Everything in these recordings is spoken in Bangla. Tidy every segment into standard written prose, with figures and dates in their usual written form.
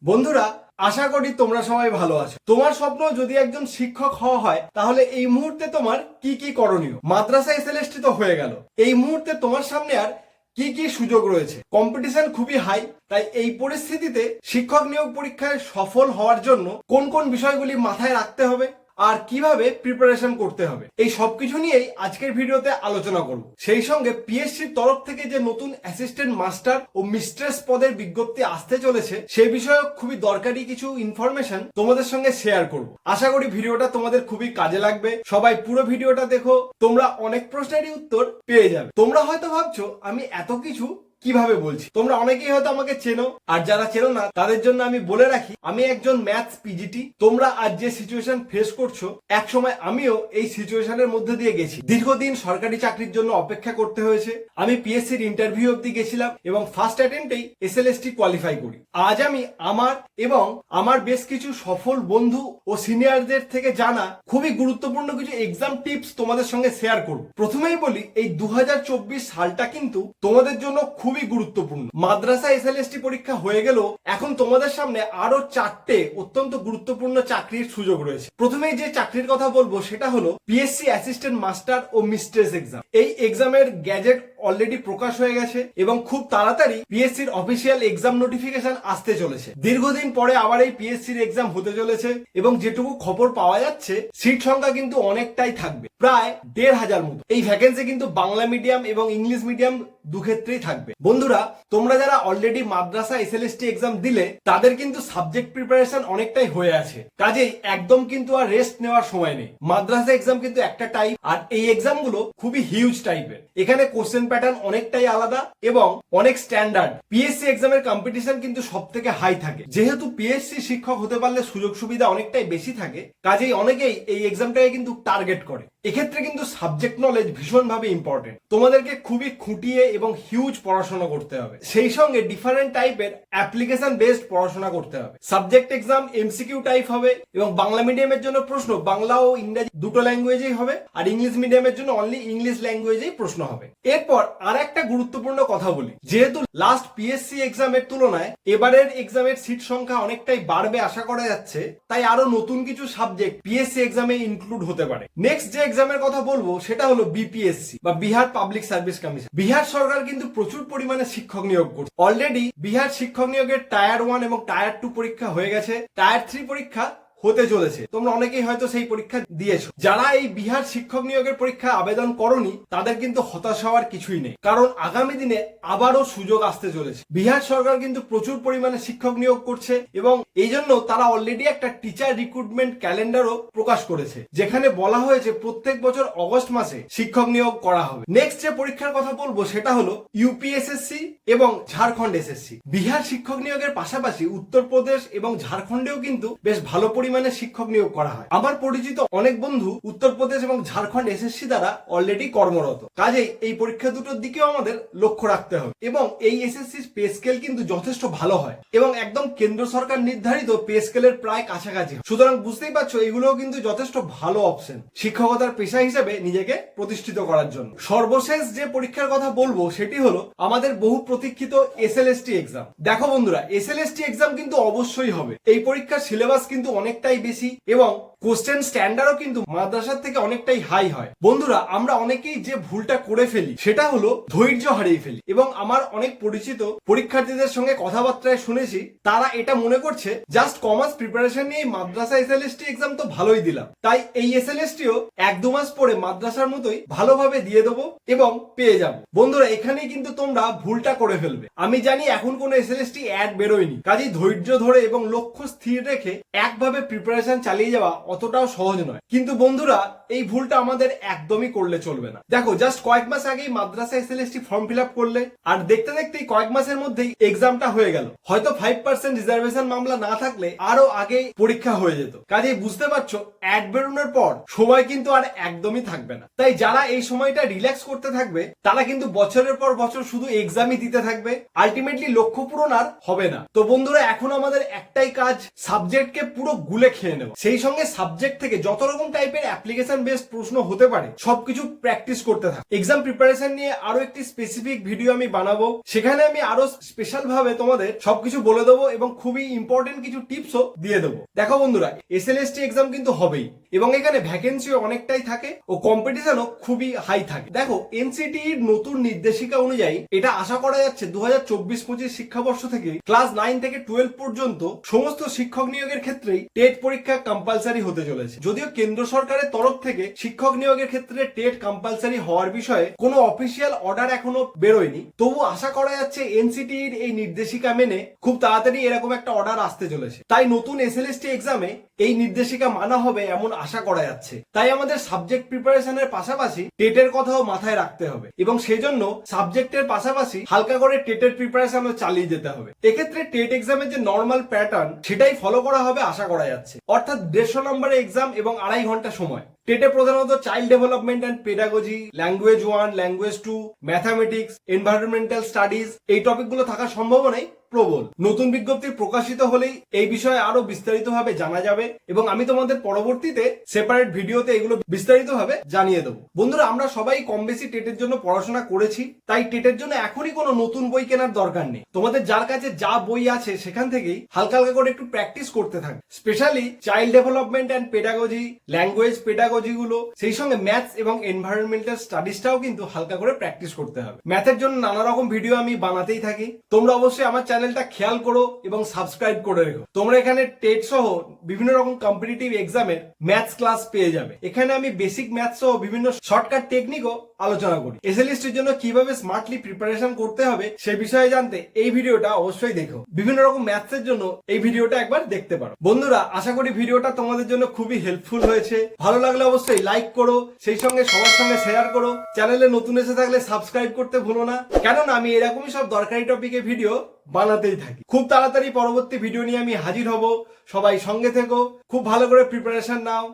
বন্ধুরা, আশা করি তোমরা সবাই ভালো আছো। তোমার স্বপ্ন যদি একজন শিক্ষক হওয়া হয়, তাহলে এই মুহূর্তে তোমার কি কি করণীয়? মাদ্রাসা এসএলএসটি তো হয়ে গেল, এই মুহূর্তে তোমার সামনে আর কি কি সুযোগ রয়েছে? কম্পিটিশন খুবই হাই, তাই এই পরিস্থিতিতে শিক্ষক নিয়োগ পরীক্ষায় সফল হওয়ার জন্য কোন কোন বিষয়গুলি মাথায় রাখতে হবে আর কিভাবে প্রিপারেশন করতে হবে, এই সবকিছু নিয়েই আজকের ভিডিওতে আলোচনা করব। সেই সঙ্গে পিএসসির তরফ থেকে যে নতুন অ্যাসিস্ট্যান্ট মাস্টার ও মিস্ট্রেস পদের বিজ্ঞপ্তি আসতে চলেছে, সে বিষয়ে খুবই দরকারি কিছু ইনফরমেশন তোমাদের সঙ্গে শেয়ার করব। আশা করি ভিডিওটা তোমাদের খুবই কাজে লাগবে। সবাই পুরো ভিডিওটা দেখো, তোমরা অনেক প্রশ্নেরই উত্তর পেয়ে যাবে। তোমরা হয়তো ভাবছো আমি এত কিছু কিভাবে বলছি, তোমরা অনেকেই হয়তো আমাকে চেনো, আর যারা চেনো না তাদের জন্য আমি বলে রাখি, আমি একজন ম্যাথস পিজিটি। তোমরা আজ যে সিচুয়েশন ফেস করছো, এক সময় আমিও এই সিচুয়েশনের মধ্যে দিয়ে গেছি। দীর্ঘদিন সরকারি চাকরির জন্য অপেক্ষা করতে হয়েছে। আমি পিএসসির ইন্টারভিউ অব্দি গেছিলাম এবং ফার্স্ট অ্যাটেম্পটেই এসএলএসটি কোয়ালিফাই করি। আজ আমি আমার এবং আমার বেশ কিছু সফল বন্ধু ও সিনিয়রদের থেকে জানা খুবই গুরুত্বপূর্ণ কিছু এক্সাম টিপস তোমাদের সঙ্গে শেয়ার করব। প্রথমেই বলি, এই 2024 সালটা কিন্তু তোমাদের জন্য খুবই গুরুত্বপূর্ণ। মাদ্রাসা এসএলএসটি পরীক্ষা হয়ে গেল, এখন তোমাদের সামনে আরো 4টে অত্যন্ত গুরুত্বপূর্ণ চাকরির সুযোগ রয়েছে। প্রথমেই যে চাকরির কথা বলবো সেটা হলো পিএসসি অ্যাসিস্ট্যান্ট মাস্টার ও মিস্ট্রেস এক্সাম। এই এক্সামের গ্যাজেট অলরেডি প্রকাশ হয়ে গেছে এবং খুব তাড়াতাড়ি পিএসসির অফিসিয়াল এক্সাম নোটিফিকেশন আসতে চলেছে। দীর্ঘদিন পরে আবার এই পিএসসির এক্সাম হতে চলেছে এবং যেটুকু খবর পাওয়া যাচ্ছে, সিট সংখ্যা কিন্তু অনেকটাই থাকবে, প্রায় 1,500 মতো। এই ভ্যাকেন্সি কিন্তু বাংলা মিডিয়াম এবং ইংলিশ মিডিয়াম দুক্ষেত্রেই থাকবে। বন্ধুরা, তোমরা যারা অলরেডি মাদ্রাসা এসএলএসটি এক্সাম দিলে, তাদের কিন্তু সাবজেক্ট প্রিপারেশন অনেকটাই হয়ে আছে, কাজেই একদম কিন্তু আর রেস্ট নেওয়ার সময় নেই। মাদ্রাসা এক্সাম কিন্তু একটা টাইপ, আর এই এক্সাম গুলো খুবই হিউজ টাইপের। এখানে কোশ্চেন প্যাটার্ন অনেকটাই আলাদা এবং অনেক স্ট্যান্ডার্ড। পিএসসি এক্সামের কম্পিটিশন কিন্তু সব থেকে হাই থাকে। যেহেতু পিএসসি শিক্ষক হতে পারলে সুযোগ সুবিধা অনেকটাই বেশি থাকে, কাজেই অনেকেই এই এক্সামটাকে কিন্তু টার্গেট করে। এক্ষেত্রে কিন্তু সাবজেক্ট নলেজ ভীষণভাবে ইম্পর্টেন্ট। তোমাদেরকে খুবই খুঁটিয়ে এবং হিউজ পড়াশোনা করতে হবে। সেই সঙ্গে ডিফারেন্ট টাইপের অ্যাপ্লিকেশন বেসড পড়াশোনা করতে হবে। সাবজেক্ট এক্সাম এমসিকিউ টাইপ হবে এবং বাংলা মিডিয়ামের জন্য প্রশ্ন বাংলা ও ইংরেজি দুটো ল্যাঙ্গুয়েজেই হবে, আর ইংলিশ মিডিয়ামের জন্য অনলি ইংলিশ ল্যাঙ্গুয়েজেই প্রশ্ন হবে। এরপর আর একটা গুরুত্বপূর্ণ কথা বলি, যেহেতু লাস্ট পিএসসি এক্সামের তুলনায় এবারের এক্সামের সিট সংখ্যা অনেকটাই বাড়বে আশা করা যাচ্ছে, তাই আরো নতুন কিছু সাবজেক্ট পিএসসি এক্সামে ইনক্লুড হতে পারে। নেক্সট যে এক্সামের কথা বলবো সেটা হলো বিপিএসসি বা Bihar public service commission. Bihar সরকার কিন্তু প্রচুর পরিমাণে শিক্ষক নিয়োগ করছে। অলরেডি বিহার শিক্ষক নিয়োগের টায়ার 1 এবং টায়ার 2 পরীক্ষা হয়ে গেছে, টায়ার 3 পরীক্ষা হতে চলেছে। তোমরা অনেকেই হয়তো সেই পরীক্ষা দিয়েছো। যারা এই বিহার শিক্ষক নিয়োগের পরীক্ষা আবেদন করনি, তাদের কিন্তু হতাশ হওয়ার কিছুই নেই, কারণ আগামী দিনে আবারও সুযোগ আসতে চলেছে। বিহার সরকার কিন্তু প্রচুর পরিমাণে শিক্ষক নিয়োগ করছে এবং এই জন্য তারা অলরেডি একটা টিচার রিক্রুটমেন্ট ক্যালেন্ডারও প্রকাশ করেছে, যেখানে বলা হয়েছে প্রত্যেক বছর অগস্ট মাসে শিক্ষক নিয়োগ করা হবে। নেক্সট যে পরীক্ষার কথা বলবো সেটা হলো ইউপিএসএসসি এবং ঝাড়খণ্ড এসএসসি। বিহার শিক্ষক নিয়োগের পাশাপাশি উত্তরপ্রদেশ এবং ঝাড়খণ্ডেও কিন্তু বেশ ভালো পরিমাণে শিক্ষক নিয়োগ করা হয়। আমার পরিচিত অনেক বন্ধু উত্তরপ্রদেশ এবং ঝাড়খণ্ড এসএসসি দ্বারা অলরেডি কর্মরত, কাজেই এই পরীক্ষা দুটোর দিকেও আমাদের লক্ষ্য রাখতে হবে। এবং এই এসএসসি পে স্কেল কিন্তু যথেষ্ট ভালো হয় এবং একদম কেন্দ্র সরকার নির্ধারিত পে স্কেলের প্রায় কাছাকাছি। সুতরাং বুঝতেই পারছো, এগুলোও কিন্তু যথেষ্ট ভালো অপশন শিক্ষকতার পেশা হিসেবে নিজেকে প্রতিষ্ঠিত করার জন্য। সর্বশেষ যে পরীক্ষার কথা বলবো সেটি হলো আমাদের বহু প্রতীক্ষিত এসএলএসটি এক্সাম। দেখো বন্ধুরা, এসএলএসটি এক্সাম কিন্তু অবশ্যই হবে। এই পরীক্ষার সিলেবাস কিন্তু অনেকটাই বেশি এবং কোশ্চেন স্ট্যান্ডার্ডও কিন্তু মাদ্রাসার থেকে অনেকটাই হাই হয়। বন্ধুরা, আমরা অনেকেই যে ভুলটা করে ফেলি সেটা হলো ধৈর্য হারিয়ে ফেলি, এবং আমার অনেক পরিচিত পরীক্ষার্থীদের সঙ্গে কথাবার্তায় শুনেছি, তারা এটা মনে করছে জাস্ট কমার্স প্রিপারেশন নিয়ে মাদ্রাসা এসএলএসটি এক্সাম তো ভালোই দিলাম, তাই এই এসএলএসটিও 1-2 মাস পরে মাদ্রাসার মতোই ভালোভাবে দিয়ে দেবো এবং পেয়ে যাব। বন্ধুরা, এখানেই কিন্তু তোমরা ভুলটা করে ফেলবে। আমি জানি এখন কোনো এসএলএসটি অ্যাড বেরোয়নি, কাজেই ধৈর্য ধরে এবং লক্ষ্য স্থির রেখে একভাবে প্রিপারেশন চালিয়ে যাওয়া অতটাও সহজ নয়। কিন্তু বন্ধুরা, এই ভুলটা আমাদের একদমই করলে চলবে না। দেখো, জাস্ট কয়েক মাস আগেই মাদ্রাসা এসএলএসটি ফর্ম ফিল আপ করলে, আর দেখতে দেখতেই কয়েক মাসের মধ্যেই এক্সামটা হয়ে গেল। হয়তো 5% রিজার্ভেশন মামলা না থাকলে আরো আগে পরীক্ষা হয়ে যেত। কাজেই বুঝতে পারছো, অ্যাড বেরোনোর পর সময় কিন্তু আর একদমই থাকবে না। তাই যারা এই সময়টা রিল্যাক্স করতে থাকবে, তারা কিন্তু বছরের পর বছর শুধু এক্সামই দিতে থাকবে, আলটিমেটলি লক্ষ্য পূরণ আর হবে না। তো বন্ধুরা, এখন আমাদের একটাই কাজ, সাবজেক্টকে পুরো গুলে খেয়ে নেব। সেই সঙ্গে সাবজেক্ট থেকে যত রকম টাইপের অ্যাপ্লিকেশন বেসড প্রশ্ন হতে পারে সবকিছু প্র্যাকটিস করতে থাক। এক্সাম প্রিপারেশন নিয়ে আরো একটি স্পেসিফিক ভিডিও আমি বানাবো, সেখানে আমি আরো স্পেশাল ভাবে তোমাদের সবকিছু বলে দেবো এবং খুবই ইম্পর্টেন্ট কিছু টিপসও দিয়ে দেবো। দেখো বন্ধুরা, এসএলএসটি এক্সাম কিন্তু হবেই এবং এখানে ভ্যাকেন্সিও অনেকটাই থাকে ও কম্পিটিশনও খুবই হাই থাকে। দেখো, এনসিটির নতুন নির্দেশিকা অনুযায়ী এটা আশা করা যাচ্ছে 2024-25 শিক্ষাবর্ষ থেকে ক্লাস 9 থেকে 12 পর্যন্ত সমস্ত শিক্ষক নিয়োগের ক্ষেত্রেই টেট পরীক্ষা কম্পালসারি হতে চলেছে। যদিও কেন্দ্র সরকারের তরফ থেকে শিক্ষক নিয়োগের ক্ষেত্রে টেট কম্পালসারি হওয়ার বিষয়ে কোনো অফিসিয়াল অর্ডার এখনো বেরোয়নি, তবু আশা করা যাচ্ছে এনসিটির এই নির্দেশিকা মেনে খুব তাড়াতাড়ি এরকম একটা অর্ডার আসতে চলেছে। তাই নতুন এসএলএসটি এক্সামে এই নির্দেশিকা মানা হবে এমন আশা করা যাচ্ছে। তাই আমাদের সাবজেক্ট প্রিপারেশনের পাশাপাশি টেটের কথাও মাথায় রাখতে হবে এবং সেজন্য সাবজেক্টের পাশাপাশি হালকা করে টেটের প্রিপারেশনও চালিয়ে যেতে হবে। এক্ষেত্রে টেট এক্সামের যে নর্মাল প্যাটার্ন সেটাই ফলো করা হবে আশা করা যাচ্ছে, অর্থাৎ 150 নম্বরের এক্সাম এবং 2.5 ঘন্টা সময়। টেটে প্রধানত child development and pedagogy, language 1, language 2, mathematics, environmental studies এই টপিকগুলো থাকার সম্ভাবনাই প্রবল। নতুন বিজ্ঞপ্তি প্রকাশিত হলেই এই বিষয়ে আরো বিস্তারিতভাবে জানা যাবে এবং আমি তোমাদের পরবর্তীতে সেপারেট ভিডিওতে এগুলো বিস্তারিতভাবে জানিয়ে দেবো। বন্ধুরা, আমরা সবাই কম বেশি টেটের জন্য পড়াশোনা করেছি, তাই টেটের জন্য এখনই কোনো নতুন বই কেনার দরকার নেই। তোমাদের যার কাছে যা বই আছে সেখান থেকেই হালকা হালকা করে একটু প্র্যাকটিস করতে থাকবে। Specially child development and pedagogy, language pedagogy গুলো, সেই সঙ্গে ম্যাথস এবং এনভায়রনমেন্টাল স্টাডিজটাও কিন্তু হালকা করে প্র্যাকটিস করতে হবে। ম্যাথের জন্য নানা রকম ভিডিও আমি বানাতেই থাকি, তোমরা অবশ্যই আমার চ্যানেলটা খেয়াল করো এবং সাবস্ক্রাইব করে রেখো। তোমরা এখানে টেট সহ বিভিন্ন রকম কম্পিটিটিভ এক্সামের ম্যাথস ক্লাস পেয়ে যাবে। এখানে আমি বেসিক ম্যাথস সহ বিভিন্ন শর্টকাট টেকনিকও আলোচনা করি। এসএলএসটির জন্য কিভাবে স্মার্টলি প্রিপারেশন করতে হবে সে বিষয়ে জানতে এই ভিডিওটা অবশ্যই দেখো। বিভিন্ন রকম ম্যাথসের জন্য এই ভিডিওটা একবার দেখতে পারো। বন্ধুরা, আশা করি ভিডিওটা তোমাদের জন্য খুবই হেল্পফুল হয়েছে। ভালো লাগলে অবশ্যই লাইক করো, সেই সঙ্গে সবার সঙ্গে শেয়ার করো। চ্যানেলে নতুন এসে থাকলে সাবস্ক্রাইব করতে ভুলো না, কেননা আমি এরকমই সব দরকারি টপিকে ভিডিও বানাতেই থাকি। খুব তাড়াতাড়ি পরবর্তী ভিডিও নিয়ে আমি হাজির হব। সবাই সঙ্গে থেকো, খুব ভালো করে প্রিপারেশন নাও।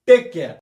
Take care.